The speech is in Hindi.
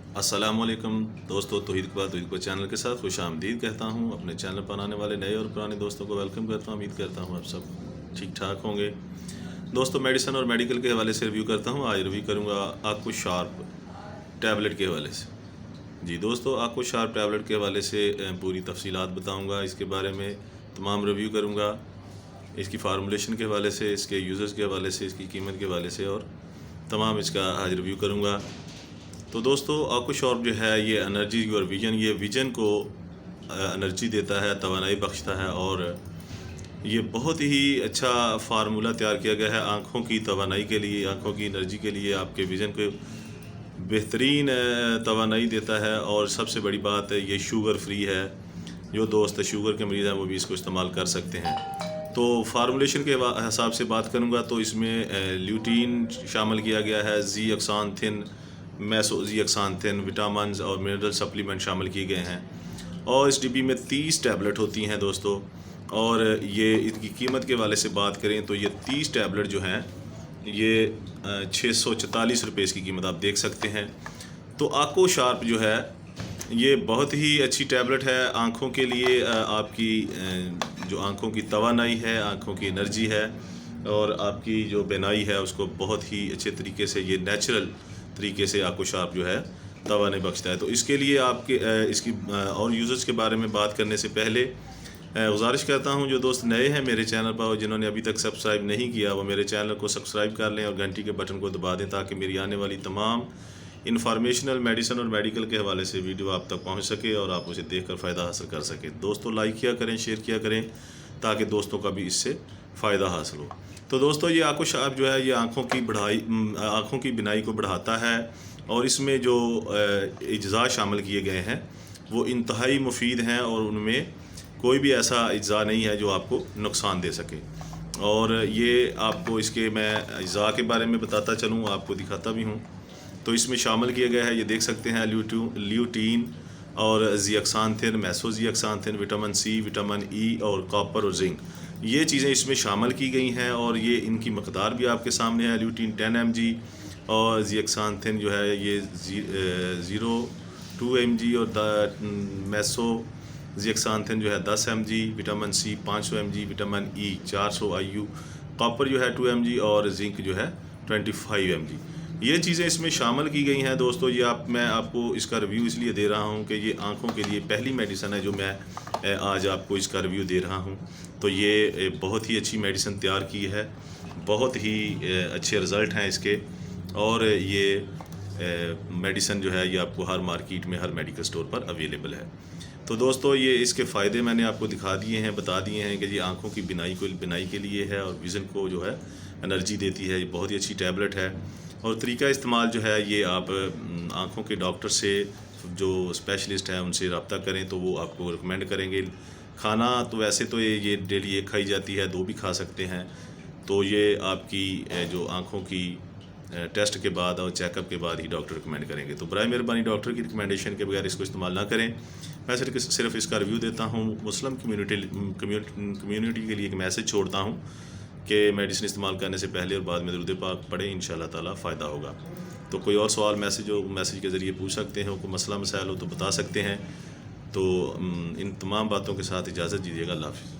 अस्सलाम वालेकुम दोस्तों, तौहीद को चैनल के साथ खुश आमदीद कहता हूँ। अपने चैनल पर आने वाले नए और पुराने दोस्तों को वेलकम करता हूँ। उम्मीद करता हूँ आप सब ठीक ठाक होंगे। दोस्तों, मेडिसिन और मेडिकल के हवाले से रिव्यू करता हूँ। आज रिव्यू करूँगा आक्को शार्प टैबलेट के हवाले से। जी दोस्तों, आक्को शार्प टैबलेट के हवाले से पूरी तफसीलात बताऊँगा। इसके बारे में तमाम रिव्यू करूँगा, इसकी फार्मूलेशन के हवाले से, इसके यूज़र्स के हवाले से, इसकी कीमत के हवाले से और तमाम इसका आज रिव्यू करूँगा। तो दोस्तों, आक्को शार्प जो है ये एनर्जी और विजन, ये विजन को एनर्जी देता है, तवानाई बख्शता है और ये बहुत ही अच्छा फार्मूला तैयार किया गया है आँखों की तवानाई के लिए, आँखों की एनर्जी के लिए, आपके विजन को बेहतरीन तवानाई देता है। और सबसे बड़ी बात है, ये शुगर फ्री है। जो दोस्त शुगर के मरीज़ हैं वो भी इसको इस्तेमाल कर सकते हैं। तो फार्मूलेशन के हिसाब से बात करूँगा तो इसमें ल्यूटीन शामिल किया गया है, ज़ीआक्सांथिन, मेसोज़ीआक्सांथिन, विटामिन्स और मिनरल सप्लीमेंट शामिल किए गए हैं। और इस डिब्बी में 30 टैबलेट होती हैं दोस्तों। और ये इनकी कीमत के वाले से बात करें तो ये 30 टैबलेट जो हैं ये 644 रुपये इसकी कीमत आप देख सकते हैं। तो आक्को शार्प जो है ये बहुत ही अच्छी टैबलेट है आँखों के लिए। आपकी जो आँखों की तवानाई है, आँखों की एनर्जी है और आपकी जो बीनाई है उसको बहुत ही अच्छे तरीके से, ये नेचुरल तरीके से आक्को शार्प जो है तवानाई बख्शता है। तो इसके लिए आपके इसकी और यूज़र्स के बारे में बात करने से पहले गुजारिश करता हूं, जो दोस्त नए हैं मेरे चैनल पर और जिन्होंने अभी तक सब्सक्राइब नहीं किया वो मेरे चैनल को सब्सक्राइब कर लें और घंटी के बटन को दबा दें ताकि मेरी आने वाली तमाम इन्फॉर्मेशनल मेडिसिन और मेडिकल के हवाले से वीडियो आप तक पहुंच सके और आप उसे देखकर फ़ायदा हासिल कर सकें। दोस्तों, लाइक किया करें, शेयर किया करें ताकि दोस्तों का भी इससे फ़ायदा हासिल हो। तो दोस्तों, ये आक्को शार्प जो है ये आँखों की बिनाई को बढ़ाता है और इसमें जो अज्जा शामिल किए गए हैं वो इंतहाई मुफीद हैं और उनमें कोई भी ऐसा अज्जा नहीं है जो आपको नुकसान दे सके। और ये आपको इसके मैं अज्जा के बारे में बताता चलूँ, आपको दिखाता भी हूँ। तो इसमें शामिल किया गया है, ये देख सकते हैं, ल्यूटीन और ज़ीआक्सांथिन, मेसोज़ीआक्सांथिन, विटामिन सी, विटामिन ई और कॉपर और जिंक, ये चीज़ें इसमें शामिल की गई हैं। और ये इनकी मकदार भी आपके सामने है। ल्यूटीन 10 mg और ज़ीआक्सांथिन जो है ये 0.2 mg और ज़ीआक्सांथिन जो है 10 mg, vitamin C 500 mg, vitamin E 400 IU, copper जो है 2 mg और जिंक जो है 25 mg। ये चीज़ें इसमें शामिल की गई हैं दोस्तों। ये मैं आपको इसका रिव्यू इसलिए दे रहा हूँ कि ये आँखों के लिए पहली मेडिसिन है जो मैं आज आपको इसका रिव्यू दे रहा हूँ। तो ये बहुत ही अच्छी मेडिसिन तैयार की है, बहुत ही अच्छे रिज़ल्ट हैं इसके। और ये मेडिसिन जो है ये आपको हर मार्केट में, हर मेडिकल स्टोर पर अवेलेबल है। तो दोस्तों, ये इसके फ़ायदे मैंने आपको दिखा दिए हैं, बता दिए हैं कि ये आँखों की बिनाई के लिए है और विज़न को जो है एनर्जी देती है। ये बहुत ही अच्छी टैबलेट है। और तरीका इस्तेमाल जो है ये आप आँखों के डॉक्टर से, जो स्पेशलिस्ट हैं उनसे रब्ता करें तो वो आपको रिकमेंड करेंगे। खाना तो वैसे तो ये डेली एक खाई जाती है, 2 भी खा सकते हैं। तो ये आपकी जो आँखों की टेस्ट के बाद और चेकअप के बाद ही डॉक्टर रिकमेंड करेंगे। तो बराए मेहरबानी डॉक्टर की रिकमेंडेशन के बगैर इसको इस्तेमाल ना करें। मैं सिर्फ इसका रिव्यू देता हूँ। मुस्लिम कम्युनिटी के लिए एक मैसेज छोड़ता हूँ कि मेडिसिन इस्तेमाल करने से पहले और बाद में दरूद पाक पढ़ें, इंशाअल्लाह ताला फ़ायदा होगा। तो कोई और सवाल मैसेज के ज़रिए पूछ सकते हैं, कोई मसला मसाइल हो तो बता सकते हैं। तो इन तमाम बातों के साथ इजाज़त दीजिएगा। अल्लाह हाफ़िज़।